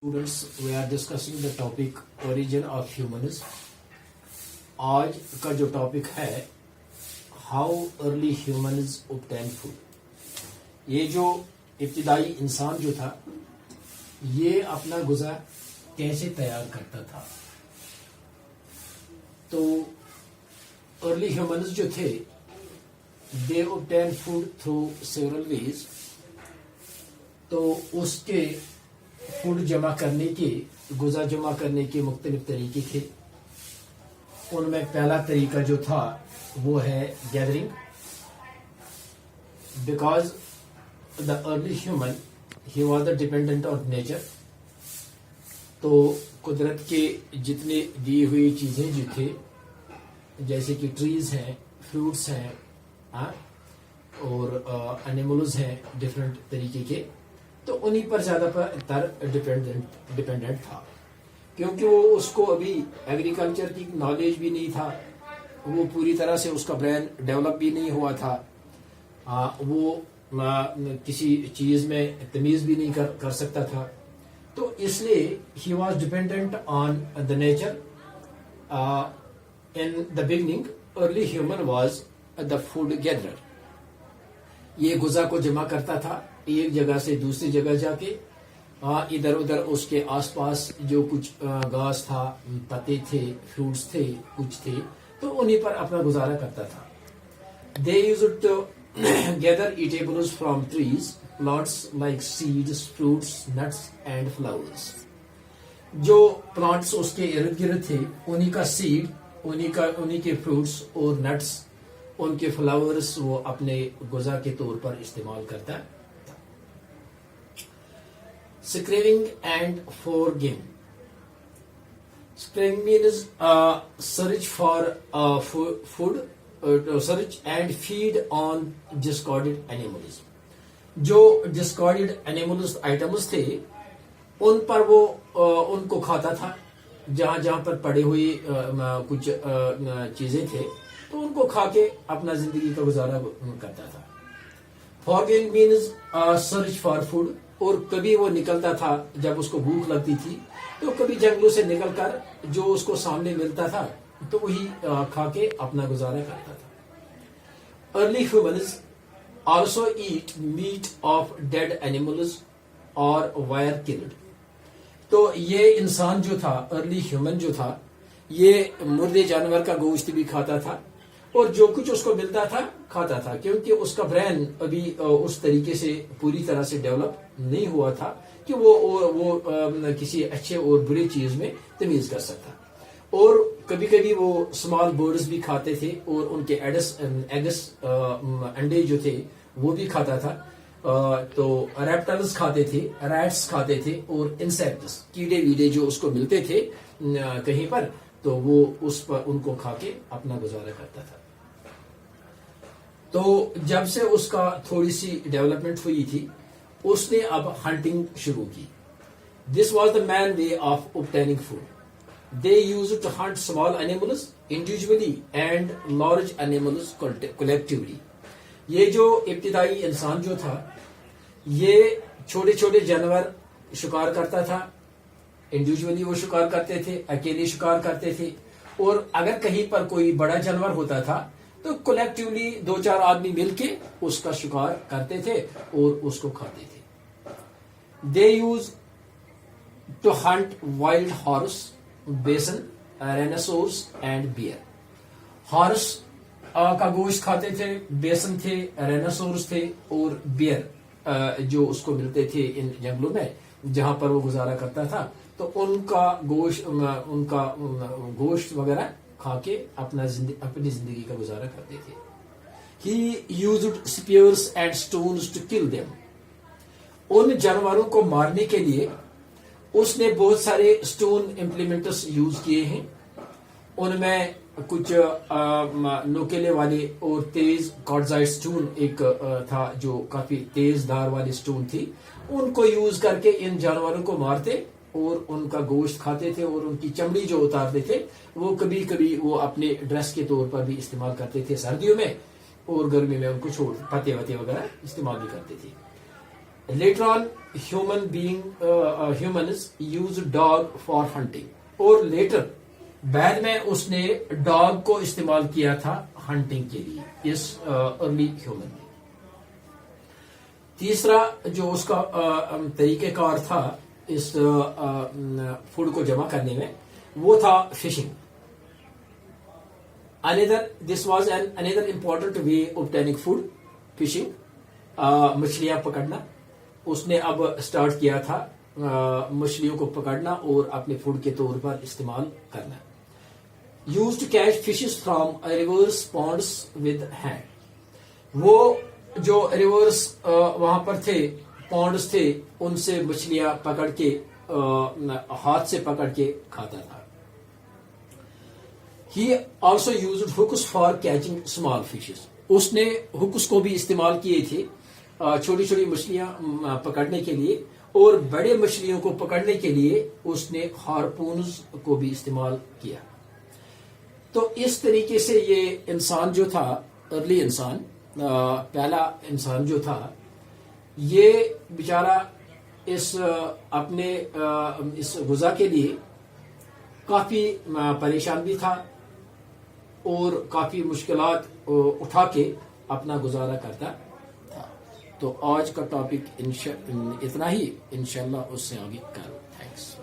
Students, we are discussing the topic origin of humans. आज का जो टॉपिक है how early humans obtain food. ये जो इब्तिदाई इंसान जो था ये अपना गुज़ा कैसे तैयार करता था. तो अर्ली ह्यूमंस जो थे दे obtain food through several ways. तो उसके फूड जमा करने के गुज़ा जमा करने के मुख्तलिफ तरीके थे. उनमें पहला तरीका जो था वो है gathering. Because the early human he was the dependent on nature. तो कुदरत के जितने दी हुई चीज़ें जो थे जैसे कि ट्रीज हैं, फ्रूट्स हैं, और एनिमल्स हैं डिफरेंट तरीके के, तो उन्हीं पर ज़्यादातर डिपेंडेंट था. क्योंकि वो उसको अभी एग्रीकल्चर की नॉलेज भी नहीं था, वो पूरी तरह से उसका ब्रेन डेवलप भी नहीं हुआ था, वो किसी चीज़ में तमीज़ भी नहीं कर सकता था. तो इसलिए he was dependent on the nature. In the beginning early human was the food gatherer. ये गुज़ा को जमा करता था एक जगह से दूसरी जगह जाके. इधर उधर उसके आसपास जो कुछ घास था, पत्ते थे, फ्रूट्स थे, कुछ थे, तो उन्हीं पर अपना गुजारा करता था. They used to gather eatables from trees, plants like seeds, fruits, nuts and flowers. जो प्लांट्स उसके इर्द गिर्द थे उन्हीं का सीड, उन्हीं के फ्रूट्स और नट्स, उनके फ्लावर्स वो अपने गुज़ा के तौर पर इस्तेमाल करता है. Scraving and foraging. Scraving means search for food, search and feed on discarded animals. जो discarded animals items थे उन पर वो उनको खाता था. जहाँ पर पड़े हुए कुछ चीजें थे तो उनको खा के अपना जिंदगी का गुजारा करता था. Foraging means search for food. और कभी वो निकलता था जब उसको भूख लगती थी, तो कभी जंगलों से निकलकर जो उसको सामने मिलता था तो वही खा के अपना गुजारा करता था. Early humans also eat meat of dead animals और वायर किल्ड. तो ये इंसान जो था, अर्ली ह्यूमन जो था, ये मुर्दे जानवर का गोश्त भी खाता था और जो कुछ उसको मिलता था खाता था. क्योंकि उसका ब्रेन अभी उस तरीके से पूरी तरह से डेवलप नहीं हुआ था कि वो किसी अच्छे और बुरी चीज में तमीज कर सकता. और कभी कभी वो स्मॉल बर्ड्स भी खाते थे और उनके एग्स अंडे जो थे वो भी खाता था. तो रेप्टाइल्स खाते थे, रैट्स खाते थे और इंसेक्ट्स, कीड़े वीड़े जो उसको मिलते थे कहीं पर, तो वो उस पर उनको खा के अपना गुजारा करता था. तो जब से उसका थोड़ी सी डेवलपमेंट हुई थी उसने अब हंटिंग शुरू की. This was the man way of obtaining food. They used to hunt small animals individually and large animals collectively. ये जो इब्तिदाई इंसान जो था ये छोटे छोटे जानवर शिकार करता था. इंडिविजुअली वो शिकार करते थे, अकेले शिकार करते थे, और अगर कहीं पर कोई बड़ा जानवर होता था तो कलेक्टिवली 2-4 आदमी मिलके उसका शिकार करते थे और उसको खाते थे. They use to hunt wild horse, bison, rhinoceros and bear. Horse का गोश्त खाते थे, बेसन थे, राइनोसोरस थे और बियर जो उसको मिलते थे इन जंगलों में जहां पर वो गुजारा करता था. तो उनका गोश्त वगैरह खा के अपनी जिंदगी का गुजारा करते थे. He used spears and stones to kill them. उन जानवरों को मारने के लिए उसने बहुत सारे स्टोन इम्प्लीमेंट्स यूज किए हैं. उनमें कुछ नोकेले वाले और तेज कॉर्डजाइट स्टोन एक था जो काफी तेज धार वाली स्टोन थी. उनको यूज करके इन जानवरों को मारते और उनका गोश्त खाते थे और उनकी चमड़ी जो उतारते थे वो कभी कभी वो अपने ड्रेस के तौर पर भी इस्तेमाल करते थे सर्दियों में, और गर्मी में उनको छोड़ पत्ते वत्ते वगैरह इस्तेमाल भी करते थे. Later on humans use dog for hunting, اور لیٹر بعد میں اس نے ڈاگ کو استعمال کیا تھا ہنٹنگ کے لیے، اس ارلی ہیومن نے۔ تیسرا جو اس کا طریقہ کار تھا اس فوڈ کو جمع کرنے میں، وہ تھا fishing. This was another important way of obtaining food, fishing. مچھلیاں پکڑنا، اس نے اب سٹارٹ کیا تھا مچھلیوں کو پکڑنا اور اپنے فوڈ کے طور پر استعمال کرنا۔ Used to catch fishes from rivers, ponds with hand. وہ جو ریورس وہاں پر تھے، پونڈز تھے، ان سے مچھلیاں پکڑ کے ہاتھ سے پکڑ کے کھاتا تھا۔ He also used hooks for catching small fishes. اس نے ہکس کو بھی استعمال کیے تھے چھوٹی چھوٹی مچھلیاں پکڑنے کے لیے، اور بڑے مچھلیوں کو پکڑنے کے لیے اس نے ہارپونز کو بھی استعمال کیا۔ تو اس طریقے سے یہ انسان جو تھا، ارلی انسان، پہلا انسان جو تھا، یہ بیچارہ اس اپنے اس غذا کے لیے کافی پریشان بھی تھا اور کافی مشکلات اٹھا کے اپنا گزارا کرتا تھا۔ تو آج کا ٹاپک اتنا ہی، انشاءاللہ اس سے آگے کرو۔ تھینکس۔